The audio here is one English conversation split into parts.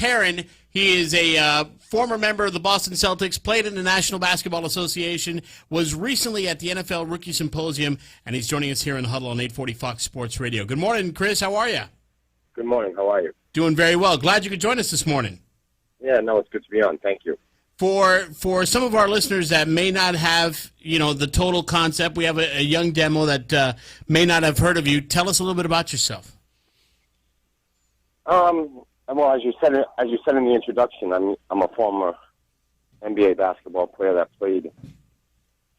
Herren. He is a former member of the Boston Celtics, played in the National Basketball Association, was recently at the NFL Rookie Symposium, and he's joining us here in Huddle on 840 Fox Sports Radio. Good morning, Chris. How are you? Good morning. How are you? Doing very well. Glad you could join us this morning. Yeah, no, it's good to be on. Thank you. For some of our listeners that may not have, the total concept, we have a young demo that may not have heard of you. Tell us a little bit about yourself. Well, as you said in the introduction, I'm a former NBA basketball player that played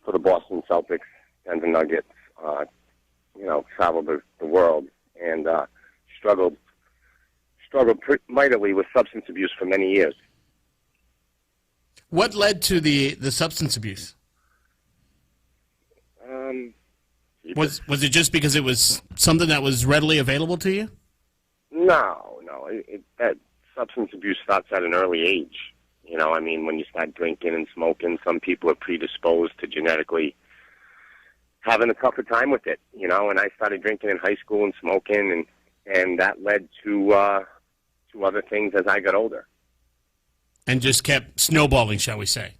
for the Boston Celtics, Denver Nuggets. Traveled the world and struggled mightily with substance abuse for many years. What led to the substance abuse? Was it just because it was something that was readily available to you? No. That substance abuse starts at an early age. When you start drinking and smoking, some people are predisposed to genetically having a tougher time with it. And I started drinking in high school and smoking, and that led to other things as I got older. And just kept snowballing, shall we say?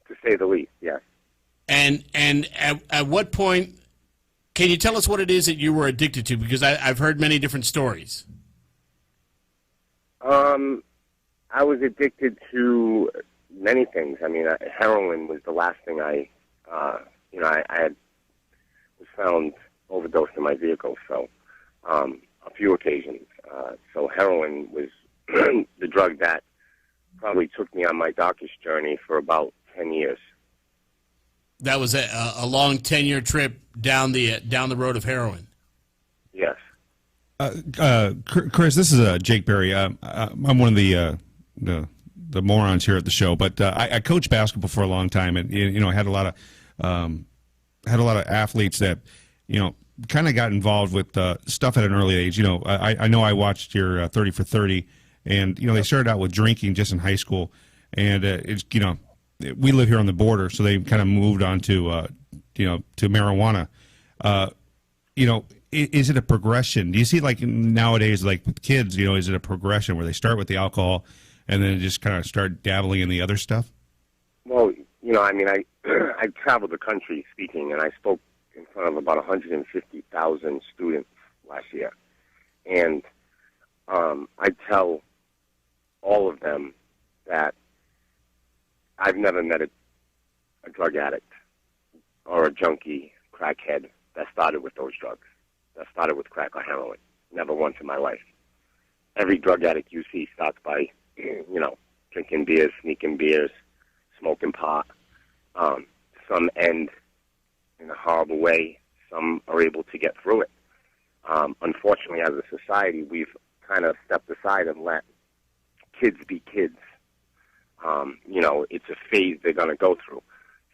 To say the least, yes. And at what point, can you tell us what it is that you were addicted to? Because I've heard many different stories. I was addicted to many things. Heroin was the last thing I had was found overdosed in my vehicle, so a few occasions. So heroin was the drug that probably took me on my darkest journey for about 10 years. That was a long 10-year trip down the road of heroin. Yes. Chris, this is Jake Berry. I'm one of the morons here at the show, but I coached basketball for a long time, and I had a lot of athletes that kind of got involved with stuff at an early age. I know I watched your 30 for 30, and they started out with drinking just in high school, and it's we live here on the border, so they kind of moved on to to marijuana. Is it a progression? Do you see, like, nowadays, like with kids, is it a progression where they start with the alcohol and then just kind of start dabbling in the other stuff? Well, I traveled the country speaking, and I spoke in front of about 150,000 students last year. And I tell all of them that I've never met a drug addict or a junkie, crackhead, that started with those drugs, that started with crack or heroin. Never once in my life. Every drug addict you see starts by, drinking beers, sneaking beers, smoking pot. Some end in a horrible way. Some are able to get through it. Unfortunately, as a society, we've kind of stepped aside and let kids be kids. It's a phase they're going to go through.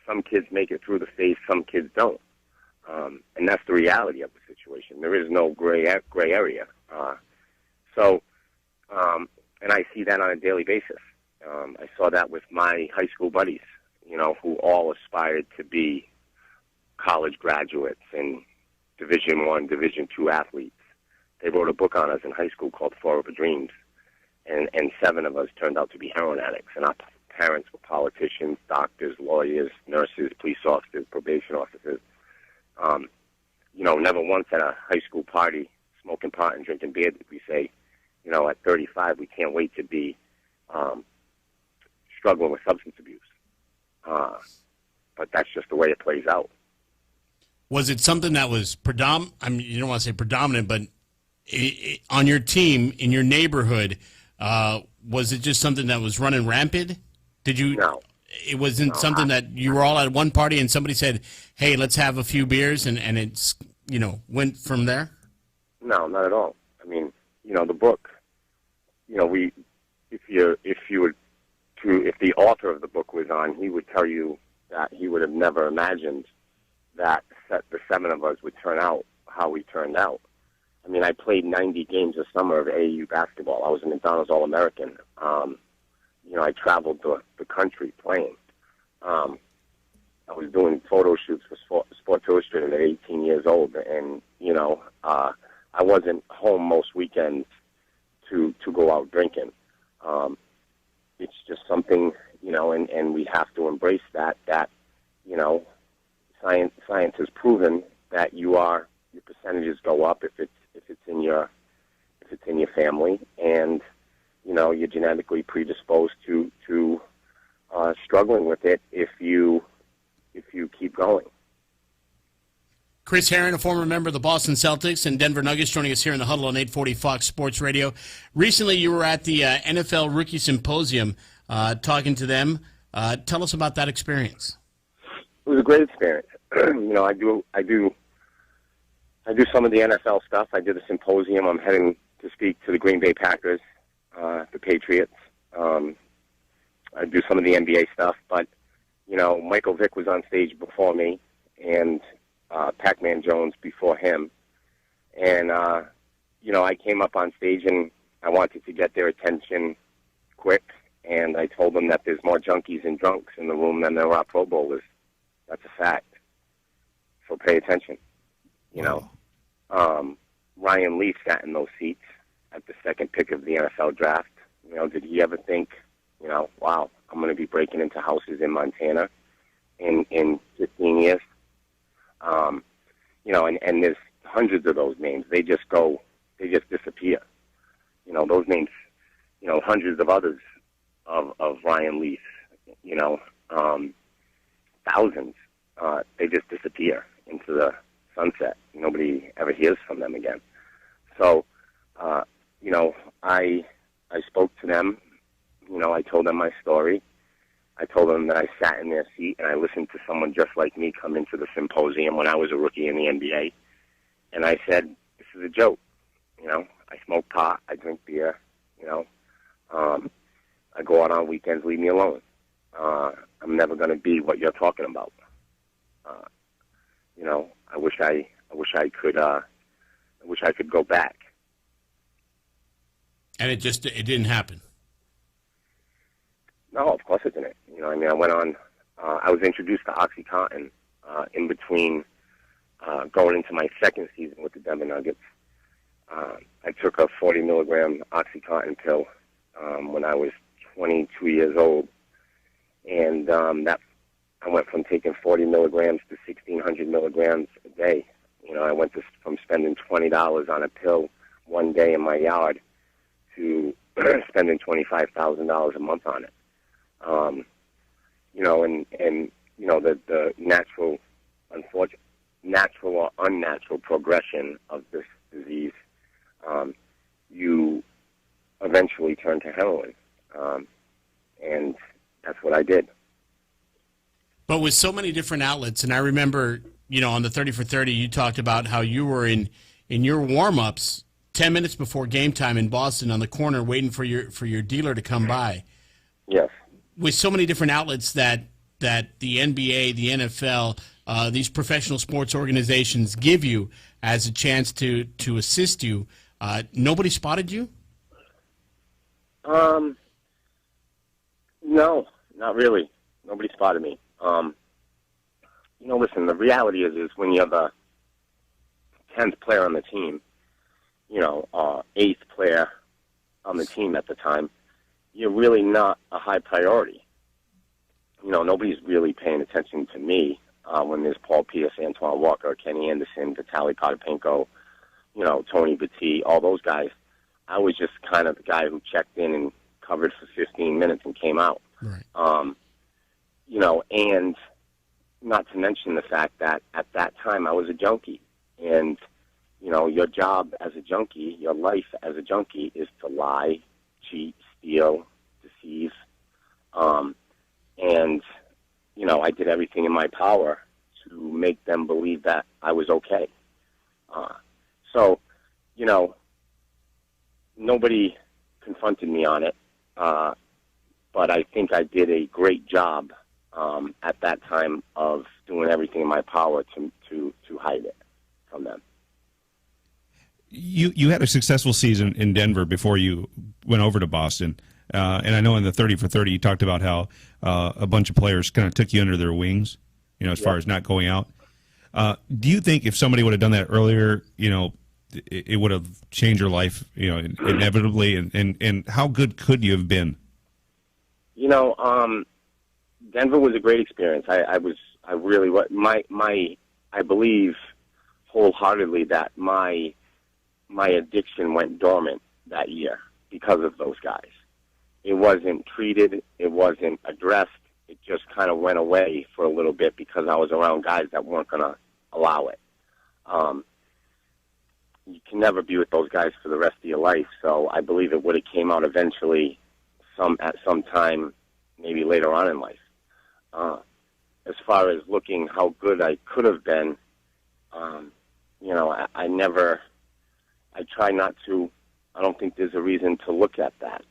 Some kids make it through the phase, some kids don't. And that's the reality of the situation. There is no gray area. And I see that on a daily basis. I saw that with my high school buddies, who all aspired to be college graduates and Division I, Division II athletes. They wrote a book on us in high school called Forever Dreams, and 7 of us turned out to be heroin addicts. And our parents were politicians, doctors, lawyers, nurses, police officers, probation officers. Never once at a high school party, smoking pot and drinking beer, did we say, at 35, we can't wait to be struggling with substance abuse. But that's just the way it plays out. Was it something that was predominant? You don't want to say predominant, but on your team, in your neighborhood, was it just something that was running rampant? No. It wasn't something that you were all at one party and somebody said, "Hey, let's have a few beers," and it's went from there. No, not at all. The book. If the author of the book was on, he would tell you that he would have never imagined that the 7 of us would turn out how we turned out. I played 90 games a summer of AAU basketball. I was a McDonald's All-American. I traveled the country playing. I was doing photo shoots for Sports Illustrated at 18 years old, and I wasn't home most weekends to go out drinking. It's just something, and we have to embrace that, science has proven that your percentages go up if it's in your family, and, you're genetically predisposed to struggling with it if you keep going. Chris Herren, a former member of the Boston Celtics and Denver Nuggets, joining us here in the Huddle on 840 Fox Sports Radio. Recently, you were at the NFL Rookie Symposium talking to them. Tell us about that experience. It was a great experience. I do some of the NFL stuff. I did a symposium. I'm heading to speak to the Green Bay Packers, the Patriots. I do some of the NBA stuff, but Michael Vick was on stage before me, and Pac-Man Jones before him. And, I came up on stage and I wanted to get their attention quick. And I told them that there's more junkies and drunks in the room than there are Pro Bowlers. That's a fact. So pay attention. Ryan Leaf sat in those seats at the second pick of the NFL draft. Did he ever think, wow, I'm going to be breaking into houses in Montana in 15 years? And there's hundreds of those names. They just disappear. Those names, hundreds of others of Ryan Leaf, thousands, they just disappear into the sunset. Nobody ever hears from them again. So, I spoke to them. I told them my story. I told them that I sat in their seat and I listened to someone just like me come into the symposium when I was a rookie in the NBA. And I said, this is a joke. I smoke pot. I drink beer. I go out on weekends. Leave me alone. I'm never going to be what you're talking about. I wish I could go back. And it didn't happen. No, of course it didn't. I went on. I was introduced to Oxycontin in between going into my second season with the Denver Nuggets. I took a 40 milligram Oxycontin pill when I was 22 years old, and that I went from taking 40 milligrams to 1,600 milligrams a day. I went from spending $20 on a pill one day in my yard to spending $25,000 a month on it. The natural or unnatural progression of this disease, you eventually turn to heroin. And that's what I did. But with so many different outlets, and I remember, on the 30 for 30, you talked about how you were in your warm-ups 10 minutes before game time in Boston on the corner waiting for your dealer to come by. Yes. With so many different outlets that the NBA, the NFL, these professional sports organizations give you as a chance to assist you, nobody spotted you? No, not really. Nobody spotted me. Listen, the reality is when you're the 10th player on the team, 8th player on the team at the time, you're really not a high priority. Nobody's really paying attention to me when there's Paul Pierce, Antoine Walker, Kenny Anderson, Vitaly Potapenko, Tony Battie, all those guys. I was just kind of the guy who checked in and covered for 15 minutes and came out. Right. And not to mention the fact that at that time I was a junkie. And, your job as a junkie, your life as a junkie is to lie, cheat, steal, deceive. And, I did everything in my power to make them believe that I was okay. So, nobody confronted me on it. But I think I did a great job at that time of doing everything in my power to hide it from them. You had a successful season in Denver before you went over to Boston. And I know in the 30 for 30 you talked about how a bunch of players kind of took you under their wings, as far as not going out. Do you think if somebody would have done that earlier, it would have changed your life, inevitably. And how good could you have been? Denver was a great experience. I believe wholeheartedly that my addiction went dormant that year because of those guys. It wasn't treated. It wasn't addressed. It just kind of went away for a little bit because I was around guys that weren't going to allow it. You can never be with those guys for the rest of your life, so I believe it would have came out eventually at some time, maybe later on in life. As far as looking how good I could have been, I try not to. I don't think there's a reason to look at that.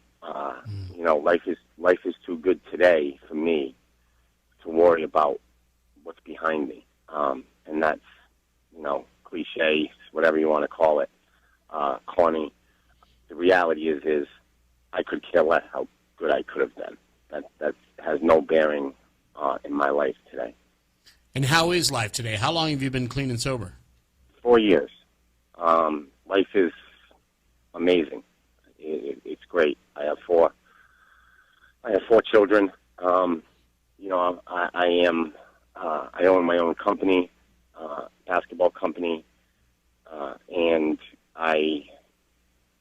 Life is too good today for me to worry about what's behind me, and that's cliche, whatever you want to call it, corny. The reality is I could care less how good I could have been. That has no bearing in my life today. And how is life today? How long have you been clean and sober? 4 years. Life is amazing. It's great. I have four children. I own my own company, basketball company, and I,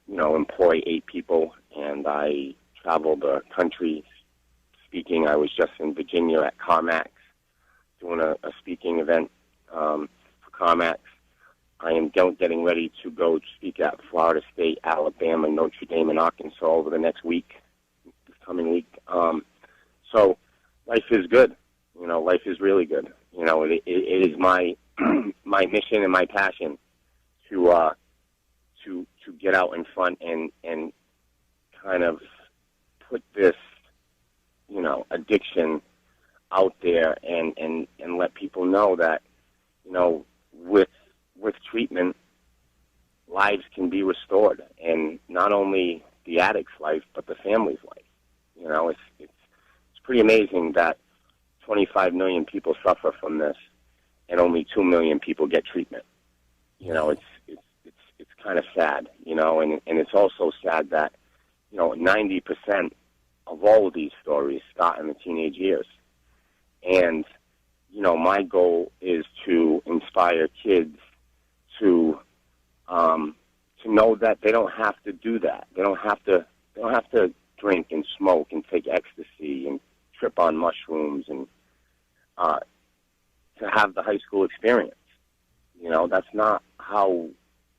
employ 8 people, and I travel the country speaking. I was just in Virginia at CarMax doing a speaking event for CarMax. I am getting ready to go speak at Florida State, Alabama, Notre Dame, and Arkansas over the next week, this coming week. So life is good. Life is really good. It is my my mission and my passion to get out in front and kind of put this, addiction out there and let people know that, with treatment, lives can be restored, and not only the addict's life, but the family's life. It's pretty amazing that 25 million people suffer from this, and only 2 million people get treatment. It's kind of sad, and it's also sad that 90% of all of these stories start in the teenage years, and my goal is to inspire kids to know that they don't have to do that. They don't have to drink and smoke and take ecstasy and trip on mushrooms and to have the high school experience. That's not how,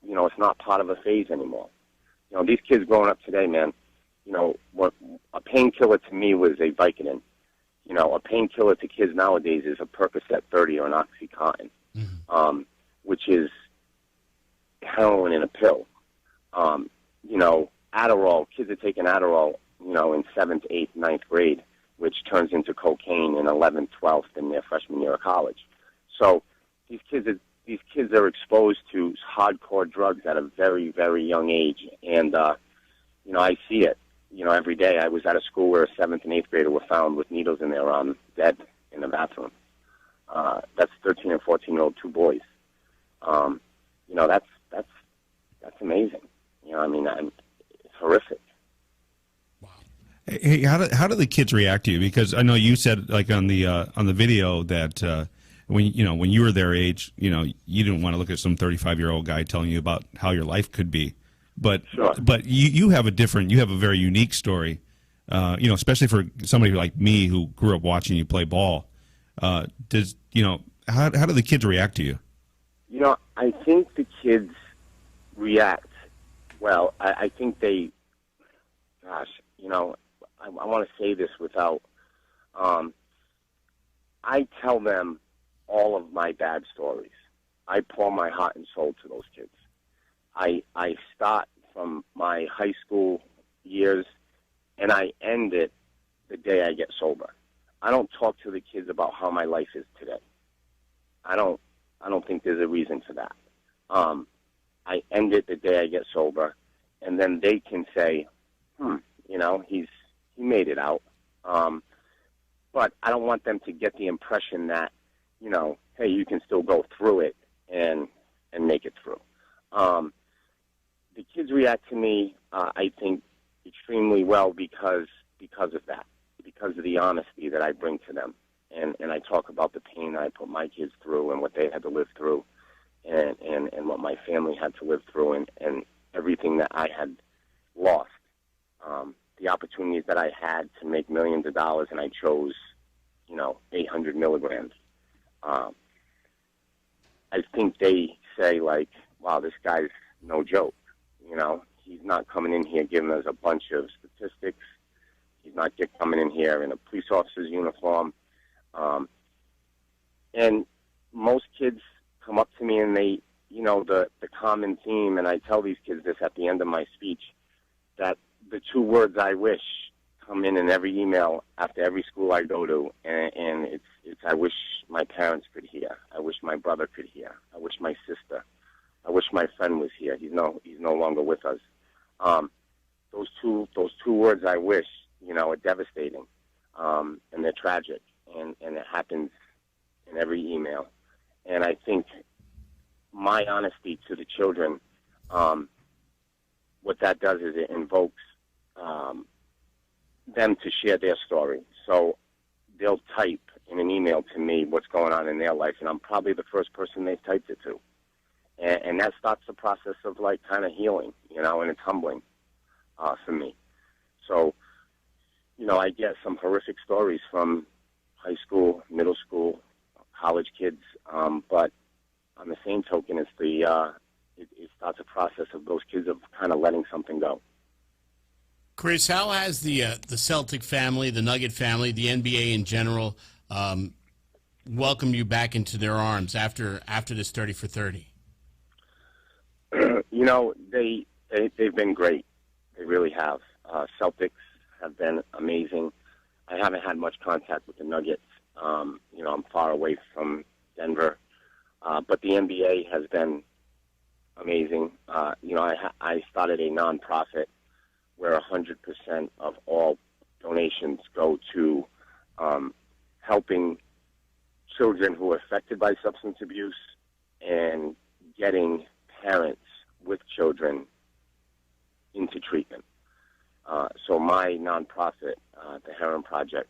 it's not part of a phase anymore. These kids growing up today, man, what a painkiller to me was a Vicodin. A painkiller to kids nowadays is a Percocet 30 or an Oxycontin, which is heroin in a pill. Adderall, kids are taking Adderall, in 7th, 8th, 9th grade, which turns into cocaine in 11th, 12th, in their freshman year of college. So these kids are exposed to hardcore drugs at a very, very young age, and I see it. Every day. I was at a school where a 7th and 8th grader were found with needles in their arm, dead in the bathroom. That's 13 and 14-year-old 2 boys. That's amazing. It's horrific. Wow. Hey, how do the kids react to you? Because I know you said, like, on the video that when you were their age, you didn't want to look at some 35-year-old guy telling you about how your life could be. But sure. But you have a very unique story, especially for somebody like me who grew up watching you play ball. How do the kids react to you? I think the kids react well. I think they, I want to say this without, I tell them all of my bad stories. I pour my heart and soul to those kids. I start from my high school years, and I end it the day I get sober. I don't talk to the kids about how my life is today. I don't think there's a reason for that. I end it the day I get sober, and then they can say, he made it out. But I don't want them to get the impression that, hey, you can still go through it and make it through. the kids react to me, I think, extremely well because of that, because of the honesty that I bring to them. And I talk about the pain that I put my kids through and what they had to live through and what my family had to live through and everything that I had lost. The opportunities that I had to make millions of dollars, and I chose, 800 milligrams. I think they say, like, wow, this guy's no joke. He's not coming in here giving us a bunch of statistics. He's not coming in here in a police officer's uniform. And most kids come up to me and they, the common theme, and I tell these kids this at the end of my speech, that the two words I wish come in every email after every school I go to, and it's I wish my parents could hear. I wish my brother could hear. I wish my sister. I wish my friend was here. He's no longer with us. Those two words I wish, are devastating, and they're tragic, and it happens in every email. And I think my honesty to the children, what that does is it invokes them to share their story. So they'll type in an email to me what's going on in their life, and I'm probably the first person they've typed it to. And that starts the process of, like, kind of healing, and it's humbling for me. So, I get some horrific stories from high school, middle school, college kids, but on the same token, it's it starts a process of those kids of kind of letting something go. Chris, how has the Celtic family, the Nugget family, the NBA in general, welcomed you back into their arms after this 30 for 30? They've been great. They really have. Celtics have been amazing. I haven't had much contact with the Nuggets. I'm far away from Denver. But the NBA has been amazing. I started a nonprofit where 100% of all donations go to helping children who are affected by substance abuse and getting parents with children into treatment. So my nonprofit, the Herren Project,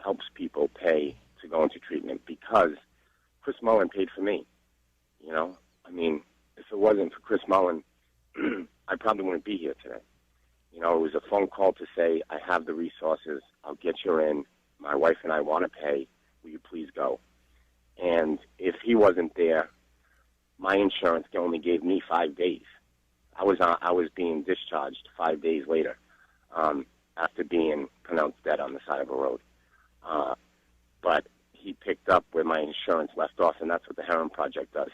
helps people pay to go into treatment because Chris Mullin paid for me. If it wasn't for Chris Mullin, I probably wouldn't be here today. It was a phone call to say, I have the resources, I'll get you in, my wife and I want to pay, will you please go? And if he wasn't there, my insurance only gave me 5 days. I was being discharged 5 days later after being pronounced dead on the side of a road. But he picked up where my insurance left off, and that's what the Herren Project does.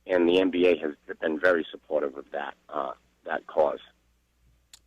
And the NBA has been very supportive of that cause.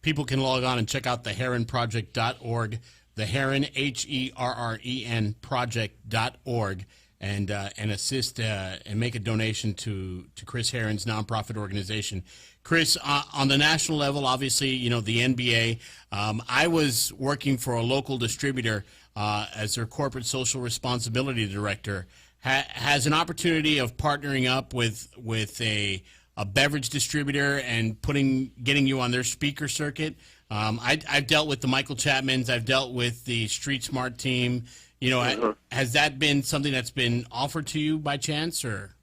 People can log on and check out the herrenproject.org, the Herren, HERREN project.org, and assist and make a donation to Chris Herren's nonprofit organization. Chris, on the national level, obviously, the NBA. I was working for a local distributor as their corporate social responsibility director. Has an opportunity of partnering up with a beverage distributor and getting you on their speaker circuit. I've dealt with the Michael Chapmans. I've dealt with the Street Smart team. Has that been something that's been offered to you by chance, or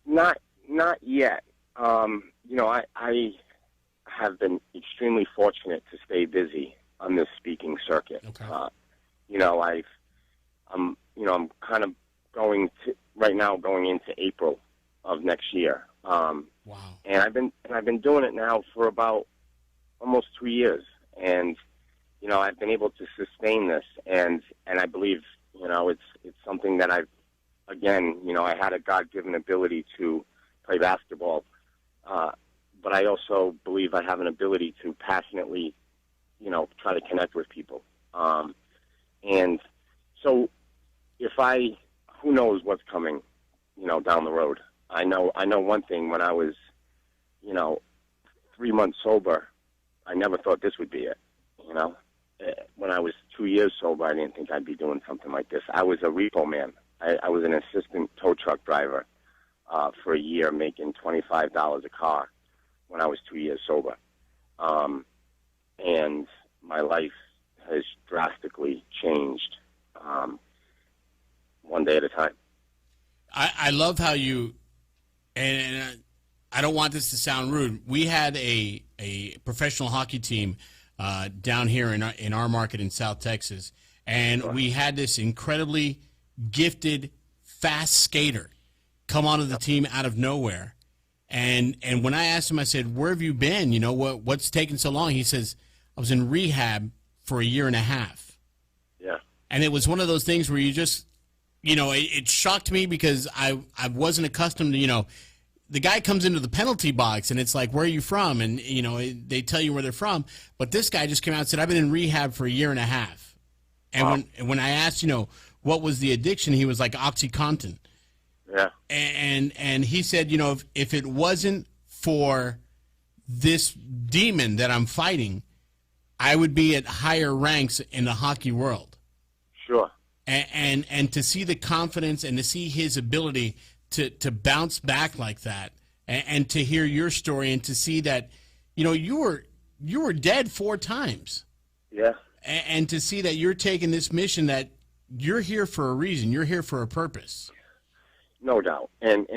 not yet? I have been extremely fortunate to stay busy on this speaking circuit. Okay. I'm kind of going into April of next year. Wow. And I've been doing it now for about almost 2 years, and I've been able to sustain this, and I believe it's something that I had a God-given ability to play basketball, but I also believe I have an ability to passionately try to connect with people, and so who knows what's coming down the road. I know one thing. When I was 3 months sober, I never thought this would be it. When I was 2 years sober, I didn't think I'd be doing something like this. I was a repo man. I was an assistant tow truck driver for a year, making $25 a car. when I was 2 years sober. And my life has drastically changed, one day at a time. I love how you, and I don't want this to sound rude. We had a professional hockey team down here in our market in South Texas, and we had this incredibly gifted, fast skater come onto the team out of nowhere. And when I asked him, I said, "Where have you been? You know, what's taking so long?" He says, "I was in rehab for a year and a half." Yeah. And it was one of those things where you just, it shocked me because I wasn't accustomed to, the guy comes into the penalty box and it's like, "Where are you from?" And, they tell you where they're from. But this guy just came out and said, "I've been in rehab for a year and a half." And Wow. when I asked, what was the addiction, he was like, Oxycontin. Yeah. And he said, if it wasn't for this demon that I'm fighting, I would be at higher ranks in the hockey world. Sure. And to see the confidence and to see his ability to bounce back like that, and to hear your story and to see that, you were dead 4 times. Yeah. And to see that you're taking this mission, that you're here for a reason, you're here for a purpose. No doubt. And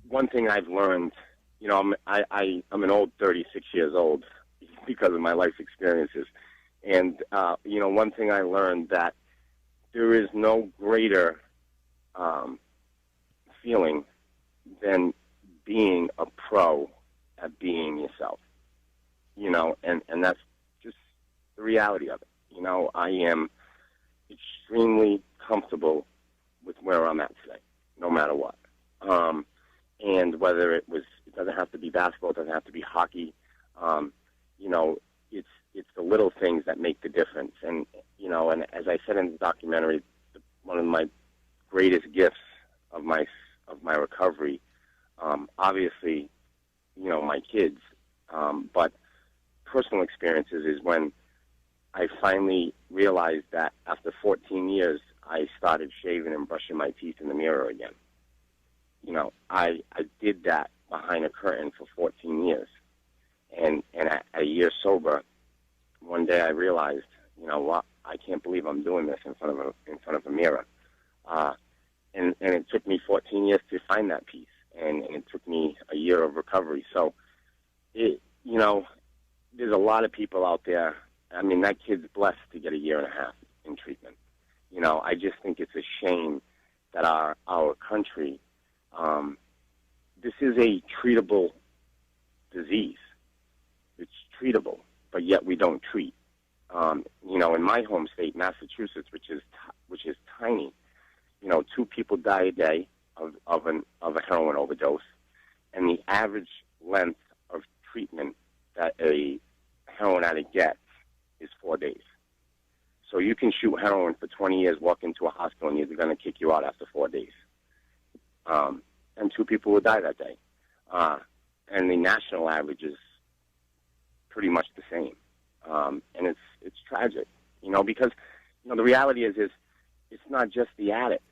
one thing I've learned, I'm an old 36 years old because of my life experiences. And, one thing I learned, that there is no greater feeling than being a pro at being yourself, and that's just the reality of it. I am extremely comfortable with where I'm at today, no matter what. And whether it doesn't have to be basketball, it doesn't have to be hockey. It's the little things that make the difference. And and as I said in the documentary, one of my greatest gifts of my recovery, obviously, my kids, but personal experiences is when I finally realized that after 14 years, I started shaving and brushing my teeth in the mirror again. I did that behind a curtain for 14 years. And at a year sober, one day I realized, what? I can't believe I'm doing this in front of a mirror. And it took me 14 years to find that peace. And it took me a year of recovery. So, there's a lot of people out there. I mean, that kid's blessed to get a year and a half in treatment. I just think it's a shame that our country, this is a treatable disease. It's treatable, but yet we don't treat. In my home state, Massachusetts, which is tiny, 2 people die a day of a heroin overdose, and the average length of treatment that a heroin addict gets is 4 days. So you can shoot heroin for 20 years, walk into a hospital, and they're going to kick you out after 4 days. And 2 people will die that day. And the national average is pretty much the same. And it's tragic, because, the reality is it's not just the addict.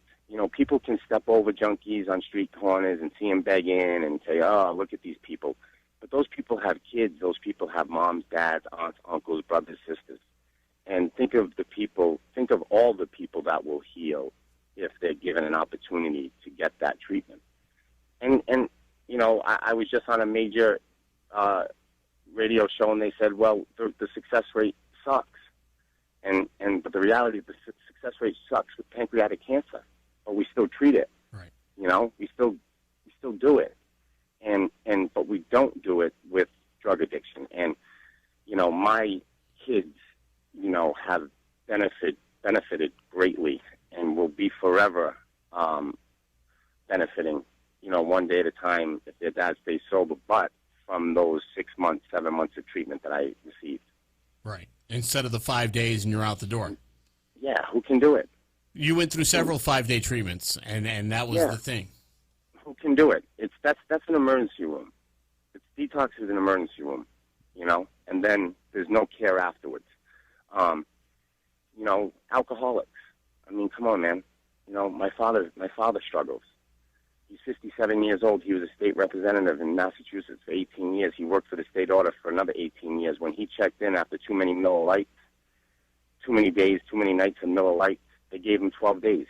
People can step over junkies on street corners and see them begging and say, "Oh, look at these people." But those people have kids. Those people have moms, dads, aunts, uncles, brothers, sisters. And think of all the people that will heal if they're given an opportunity to get that treatment. And I was just on a major radio show, and they said, well, the success rate sucks. But the reality, the success rate sucks with pancreatic cancer, but we still treat it. Right. We still do it. But we don't do it with drug addiction. And, my kids, have benefited greatly and will be forever benefiting, one day at a time if their dad stays sober, but from those 6 months, 7 months of treatment that I received. Right. Instead of the 5 days and you're out the door. Yeah, who can do it? You went through several 5-day treatments, and that was the thing. Who can do it? That's an emergency room. Detox is an emergency room, and then there's no care afterwards. Alcoholics. I mean, come on, man. My father struggles. He's 57 years old. He was a state representative in Massachusetts for 18 years. He worked for the state order for another 18 years. When he checked in after too many Miller Lights, too many days, too many nights of Miller Lights, they gave him 12 days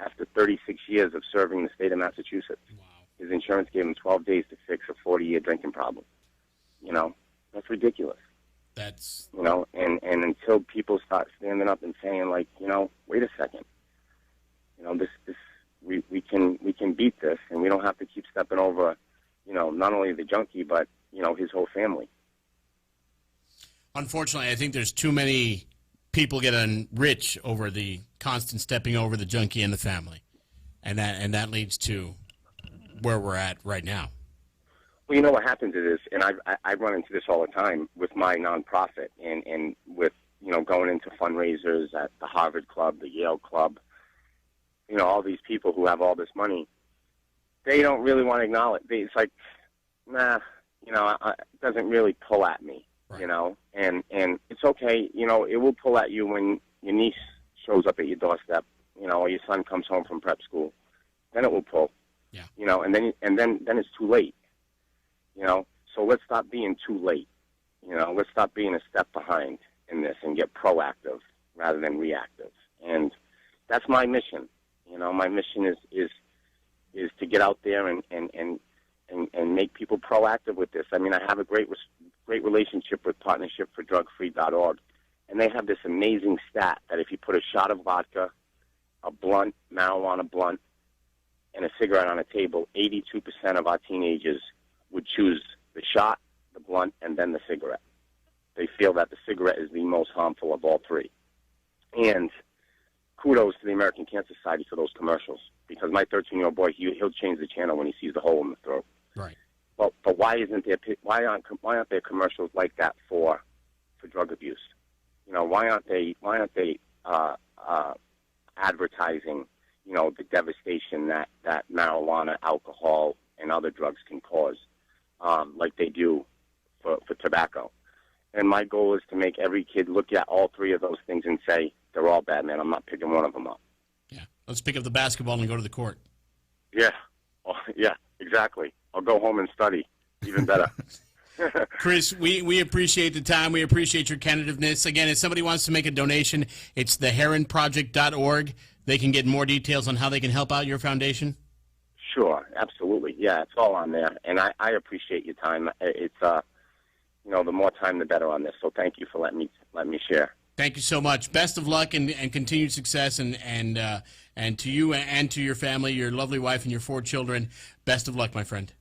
after 36 years of serving the state of Massachusetts. Wow. His insurance gave him 12 days to fix a 40-year drinking problem. That's ridiculous. That's And until people start standing up and saying, like, wait a second, we can beat this, and we don't have to keep stepping over, not only the junkie, but his whole family. unfortunately, I think there's too many people getting rich over the constant stepping over the junkie and the family, and that leads to where we're at right now. Well, what happens is, and I run into this all the time with my nonprofit, and with going into fundraisers at the Harvard Club, the Yale Club, all these people who have all this money, they don't really want to acknowledge. It's like, nah, it doesn't really pull at me, right. and it's okay, it will pull at you when your niece shows up at your doorstep, or your son comes home from prep school, then it will pull, yeah, and then it's too late, so let's stop being too late, let's stop being a step behind in this and get proactive rather than reactive, and that's my mission. My mission is to get out there and make people proactive with this. I mean, I have a great relationship with partnershipfordrugfree.org, and they have this amazing stat that if you put a shot of vodka, a blunt, marijuana blunt, and a cigarette on a table, 82% of our teenagers would choose the shot, the blunt, and then the cigarette. They feel that the cigarette is the most harmful of all three. And kudos to the American Cancer Society for those commercials, because my 13-year-old boy, he'll change the channel when he sees the hole in the throat. right. But why aren't there commercials like that for drug abuse? Why aren't they advertising the devastation that marijuana, alcohol, and other drugs can cause, like they do for tobacco? And my goal is to make every kid look at all three of those things and say, they're all bad, man. I'm not picking one of them up. Yeah, let's pick up the basketball and go to the court. Yeah, yeah, exactly. I'll go home and study. Even better. Chris, we appreciate the time. We appreciate your candidness. Again, if somebody wants to make a donation, it's theherrenproject.org. They can get more details on how they can help out your foundation. Sure, absolutely. Yeah, it's all on there. And I appreciate your time. It's, the more time, the better on this. So thank you for letting me share. Thank you so much. Best of luck and continued success, and to you and to your family, your lovely wife, and your 4 children. Best of luck, my friend.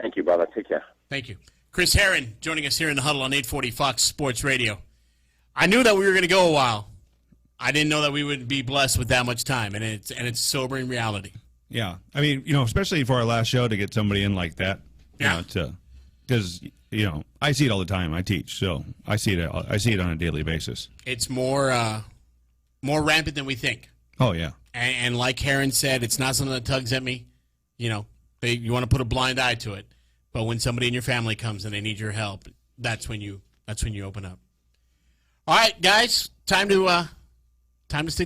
Thank you, brother. Take care. Thank you. Chris Herren joining us here in the Huddle on 840 Fox Sports Radio. I knew that we were going to go a while. I didn't know that we would be blessed with that much time, and it's sobering reality. Yeah, I mean, especially for our last show, to get somebody in like that. Yeah. Because I see it all the time. I teach, so I see it on a daily basis. It's more rampant than we think. Oh yeah. And like Herren said, it's not something that tugs at me. You want to put a blind eye to it. But when somebody in your family comes and they need your help, that's when you open up. All right, guys, time to stick